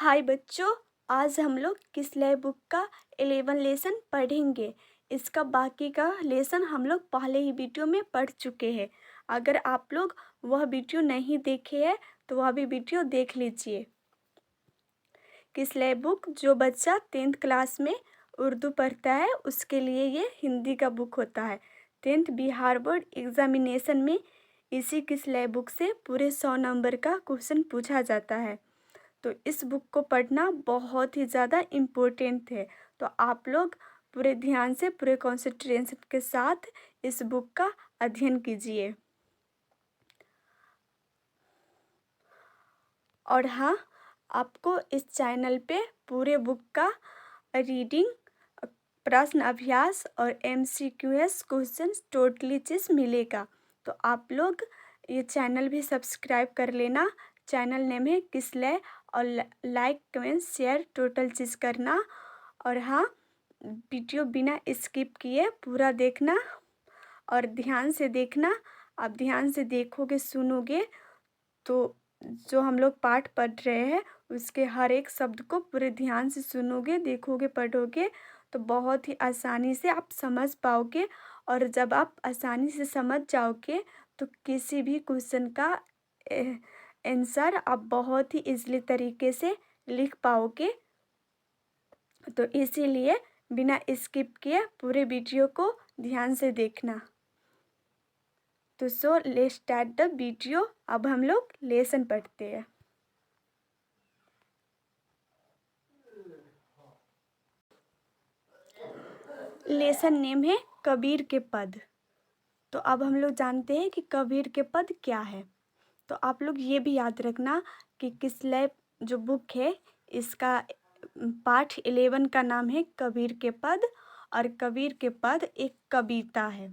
हाय बच्चों, आज हम लोग किसलय बुक का 11 लेसन पढ़ेंगे। इसका बाकी का लेसन हम लोग पहले ही वीडियो में पढ़ चुके हैं। अगर आप लोग वह वीडियो नहीं देखे हैं तो वह भी वीडियो देख लीजिए। किसलय बुक जो बच्चा 10th क्लास में उर्दू पढ़ता है उसके लिए ये हिंदी का बुक होता है। 10th बिहार बोर्ड एग्जामिनेशन में इसी किसलय बुक से पूरे 100 नंबर का क्वेश्चन पूछा जाता है। तो इस बुक को पढ़ना बहुत ही ज़्यादा इम्पोर्टेंट है। तो आप लोग पूरे ध्यान से पूरे कॉन्सेंट्रेशन के साथ इस बुक का अध्ययन कीजिए। और हाँ, आपको इस चैनल पे पूरे बुक का रीडिंग, प्रश्न अभ्यास और MCQS क्वेश्चन टोटली चीज़ मिलेगा। तो आप लोग ये चैनल भी सब्सक्राइब कर लेना। चैनल नेम है किसलय और लाइक कमेंट शेयर टोटल चीज़ करना। और हाँ, वीडियो बिना स्किप किए पूरा देखना और ध्यान से देखना। आप ध्यान से देखोगे सुनोगे तो जो हम लोग पाठ पढ़ रहे हैं उसके हर एक शब्द को पूरे ध्यान से सुनोगे, देखोगे, पढ़ोगे तो बहुत ही आसानी से आप समझ पाओगे। और जब आप आसानी से समझ जाओगे तो किसी भी क्वेश्चन का आंसर आप बहुत ही इजीली तरीके से लिख पाओगे। तो इसीलिए बिना स्किप किए पूरे वीडियो को ध्यान से देखना। तो लेट्स स्टार्ट द वीडियो। अब हम लोग लेसन पढ़ते हैं। लेसन नेम है कबीर के पद। तो अब हम लोग जानते हैं कि कबीर के पद क्या है। तो आप लोग ये भी याद रखना कि किसलय जो बुक है इसका पाठ 11 का नाम है कबीर के पद और कबीर के पद एक कविता है।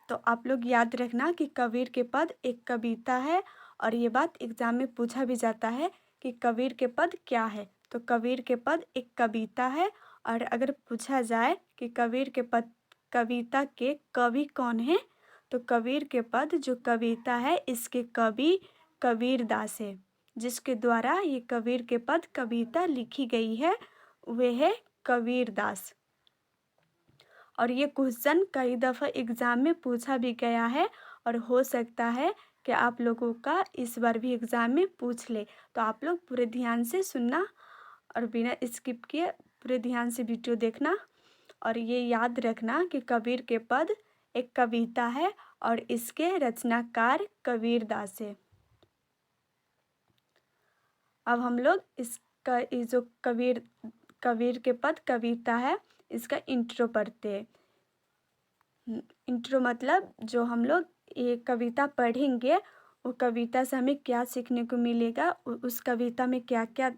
तो आप लोग याद रखना कि कबीर के पद एक कविता है और ये बात एग्जाम में पूछा भी जाता है कि कबीर के पद क्या है। तो कबीर के पद एक कविता है। और अगर पूछा जाए कि कबीर के पद कविता के कवि कौन है तो कबीर के पद जो कविता है इसके कवि कबीर दास है। जिसके द्वारा ये कबीर के पद कविता लिखी गई है वे है कबीर दास। और ये क्वेश्चन कई दफ़ा एग्ज़ाम में पूछा भी गया है और हो सकता है कि आप लोगों का इस बार भी एग्ज़ाम में पूछ ले। तो आप लोग पूरे ध्यान से सुनना और बिना स्किप किए पूरे ध्यान से वीडियो देखना। और ये याद रखना कि कबीर के पद एक कविता है और इसके रचनाकार कबीर दास है। अब हम लोग इसका ये जो कबीर के पद कविता है इसका इंट्रो पढ़ते हैं। इंट्रो मतलब जो हम लोग ये कविता पढ़ेंगे वो कविता से हमें क्या सीखने को मिलेगा, उस कविता में क्या क्या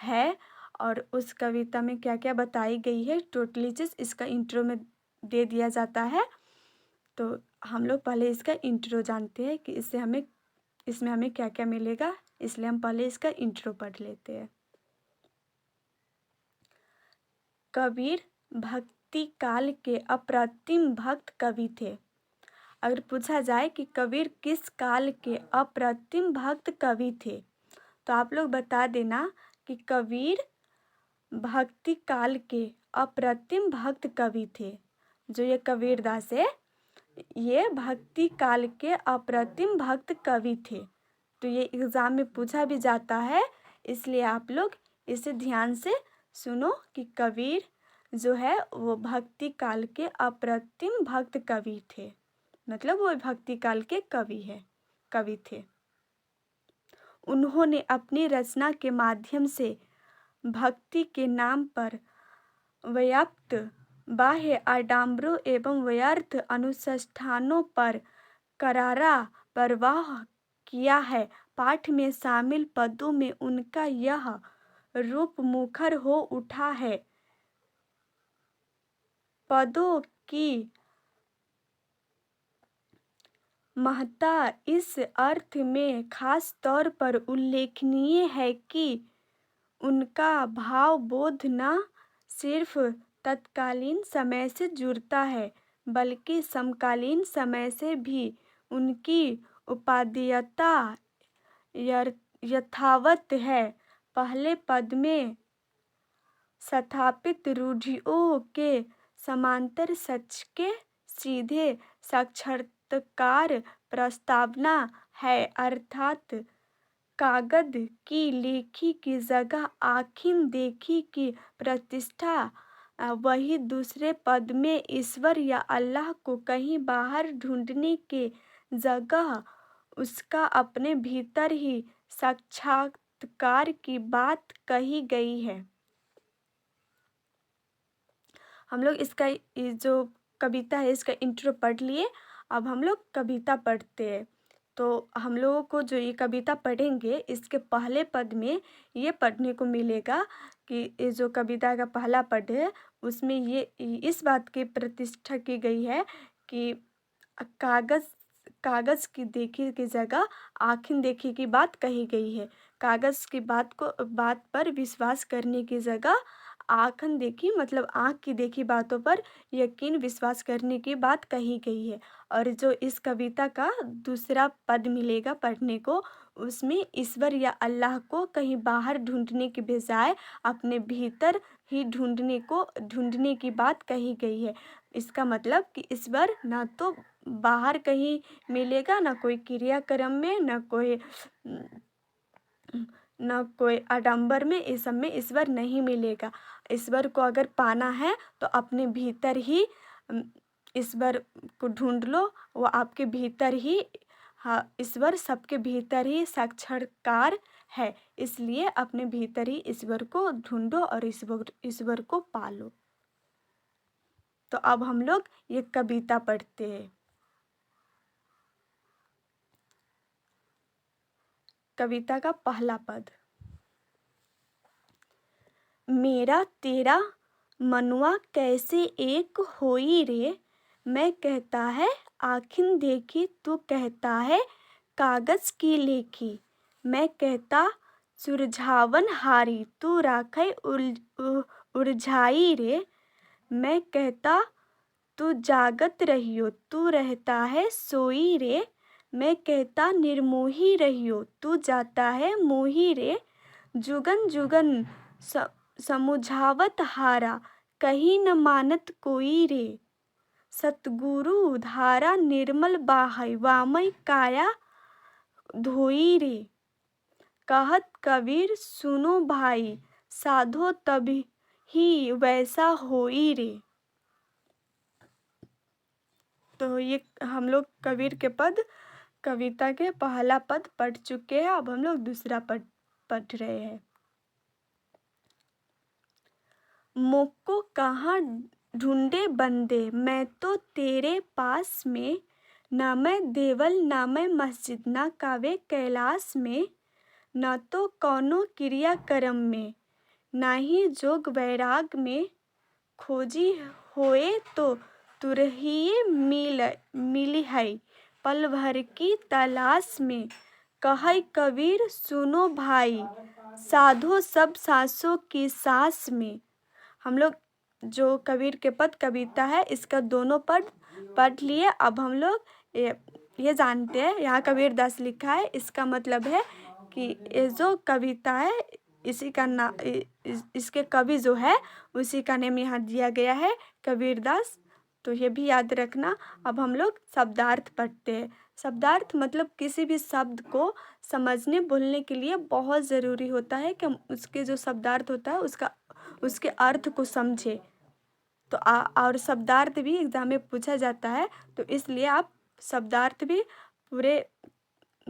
है और उस कविता में क्या क्या बताई गई है टोटली चीज़ इसका इंट्रो में दे दिया जाता है। तो हम लोग पहले इसका इंट्रो जानते हैं कि इसमें हमें क्या क्या मिलेगा, इसलिए हम पहले इसका इंट्रो पढ़ लेते हैं। कबीर भक्ति काल के अप्रतिम भक्त कवि थे। अगर पूछा जाए कि कबीर किस काल के अप्रतिम भक्त कवि थे तो आप लोग बता देना कि कबीर भक्ति काल के अप्रतिम भक्त कवि थे। जो ये कबीर दास है ये भक्ति काल के अप्रतिम भक्त कवि थे। तो ये एग्ज़ाम में पूछा भी जाता है, इसलिए आप लोग इसे ध्यान से सुनो कि कबीर जो है वो भक्ति काल के अप्रतिम भक्त कवि थे। मतलब वो भक्ति काल के कवि थे। उन्होंने अपनी रचना के माध्यम से भक्ति के नाम पर व्याप्त बाह्य आडंबरों एवं व्यर्थ अनुष्ठानों पर करारा प्रवाह किया है। पाठ में शामिल पदों में उनका यह रूप मुखर हो उठा है। पदों की महत्ता इस अर्थ में खास तौर पर उल्लेखनीय है कि उनका भाव बोध न सिर्फ तत्कालीन समय से जुड़ता है बल्कि समकालीन समय से भी उनकी उपादेयता यथावत है। पहले पद में स्थापित रूढ़ियों के समांतर सच के सीधे साक्षात्कार प्रस्तावना है, अर्थात कागज की लेखी की जगह आँखीं देखी की प्रतिष्ठा। वही दूसरे पद में ईश्वर या अल्लाह को कहीं बाहर ढूंढने के जगह उसका अपने भीतर ही साक्षात्कार की बात कही गई है। हम लोग इसका ये जो कविता है इसका इंट्रो पढ़ लिए। अब हम लोग कविता पढ़ते हैं। तो हम लोगों को जो ये कविता पढ़ेंगे इसके पहले पद में ये पढ़ने को मिलेगा कि ये जो कविता का पहला पद है उसमें ये इस बात की प्रतिष्ठा की गई है कि कागज़ की देखी की जगह आँखें देखी की बात कही गई है। कागज़ की बात पर विश्वास करने की जगह आँखें देखी मतलब आँख की देखी बातों पर यकीन विश्वास करने की बात कही गई है। और जो इस कविता का दूसरा पद मिलेगा पढ़ने को उसमें ईश्वर या अल्लाह को कहीं बाहर ढूंढने के बजाय अपने भीतर ही ढूंढने की बात कही गई है। इसका मतलब कि ईश्वर ना तो बाहर कहीं मिलेगा, ना कोई क्रियाक्रम में, ना कोई आडंबर में, इस सब में ईश्वर नहीं मिलेगा। ईश्वर को अगर पाना है तो अपने भीतर ही ईश्वर को ढूंढ लो, वो आपके भीतर ही। हाँ, ईश्वर सबके भीतर ही साक्षात्कार है, इसलिए अपने भीतर ही ईश्वर को ढूंढो और ईश्वर को पालो। तो अब हम लोग ये कविता पढ़ते हैं। कविता का पहला पद। मेरा तेरा मनुआ कैसे एक होई रे, मैं कहता है आँखिन देखी, तू कहता है कागज की लेखी। मैं कहता सुरझावन हारी, तू राखे उलझाई रे। मैं कहता तू जागत रहियो, तू रहता है सोई रे। मैं कहता निर्मोही रहियो, तू जाता है मोही रे। जुगन जुगन समुझावत हारा, कहीं न मानत कोई रे। सतगुरु धारा निर्मल बाहै, वामय काया धोई रे। कहत कबीर सुनो भाई, साधो तभी ही वैसा होई रे। तो ये हम लोग कबीर के पद कविता के पहला पद पढ़ चुके हैं। अब हम लोग दूसरा पद पढ़ रहे हैं। मोको कहाँ ढूंढे बंदे, मैं तो तेरे पास में। ना मैं देवल ना मैं मस्जिद, ना कावे कैलाश में। न तो कौनो क्रिया कर्म में, ना ही जोग वैराग में। खोजी होए तो तुरहिए मिली है, पल भर की तलाश में। कहै कबीर सुनो भाई, साधो सब सांसों की सांस में। हम लोग जो कबीर के पद कविता है इसका दोनों पद पढ़ लिए। अब हम लोग ये जानते हैं यहाँ कबीर दास लिखा है, इसका मतलब है कि ये जो कविता है इसी का इसके कवि जो है उसी का नाम यहाँ दिया गया है कबीर दास। तो ये भी याद रखना। अब हम लोग शब्दार्थ पढ़ते हैं। शब्दार्थ मतलब किसी भी शब्द को समझने बोलने के लिए बहुत ज़रूरी होता है कि हम उसके जो शब्दार्थ होता है उसके अर्थ को समझे। तो और शब्दार्थ भी एग्जाम में पूछा जाता है, तो इसलिए आप शब्दार्थ भी पूरे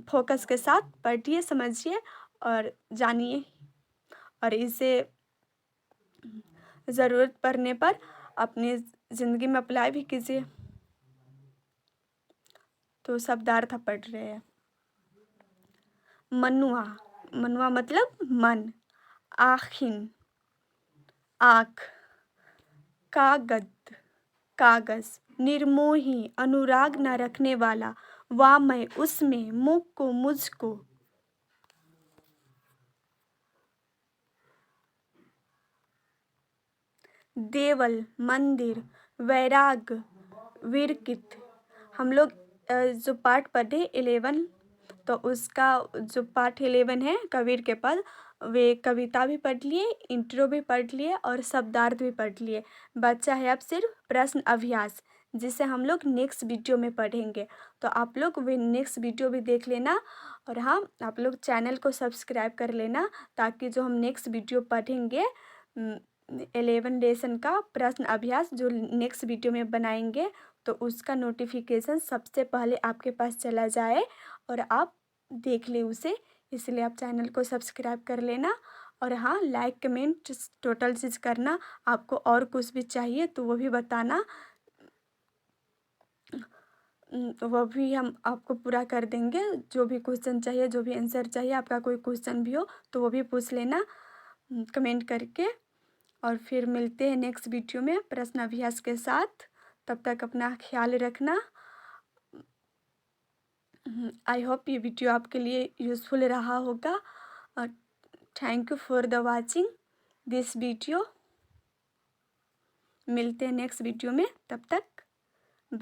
फोकस के साथ पढ़िए, समझिए और जानिए, और इसे ज़रूरत पड़ने पर अपनी ज़िंदगी में अप्लाई भी कीजिए। तो शब्दार्थ पढ़ रहे हैं। मनुआ, मनुआ मतलब मन। आखिन, आँख। कागज, निर्मोही, अनुराग न रखने वाला। वामय, उसमें। मुख को, मुझको। देवल, मंदिर। वैराग, विरकित। हम लोग जो पाठ पढ़े 11, तो उसका जो पाठ 11 है कबीर के पद वे कविता भी पढ़ लिए, इंट्रो भी पढ़ लिए और शब्दार्थ भी पढ़ लिए। बचा है अब सिर्फ प्रश्न अभ्यास, जिसे हम लोग नेक्स्ट वीडियो में पढ़ेंगे। तो आप लोग वे नेक्स्ट वीडियो भी देख लेना। और हाँ, आप लोग चैनल को सब्सक्राइब कर लेना, ताकि जो हम नेक्स्ट वीडियो पढ़ेंगे 11 लेसन का प्रश्न अभ्यास जो नेक्स्ट वीडियो में बनाएंगे, तो उसका नोटिफिकेशन सबसे पहले आपके पास चला जाए और आप देख ले उसे। इसलिए आप चैनल को सब्सक्राइब कर लेना। और हाँ, लाइक कमेंट टोटल चीज़ करना। आपको और कुछ भी चाहिए तो वो भी बताना, वो भी हम आपको पूरा कर देंगे। जो भी क्वेश्चन चाहिए, जो भी आंसर चाहिए, आपका कोई क्वेश्चन भी हो तो वो भी पूछ लेना कमेंट करके। और फिर मिलते हैं नेक्स्ट वीडियो में प्रश्न अभ्यास के साथ। तब तक अपना ख्याल रखना। आई होप ये वीडियो आपके लिए यूज़फुल रहा होगा। और thank you for the watching this video. मिलते हैं नेक्स्ट वीडियो में, तब तक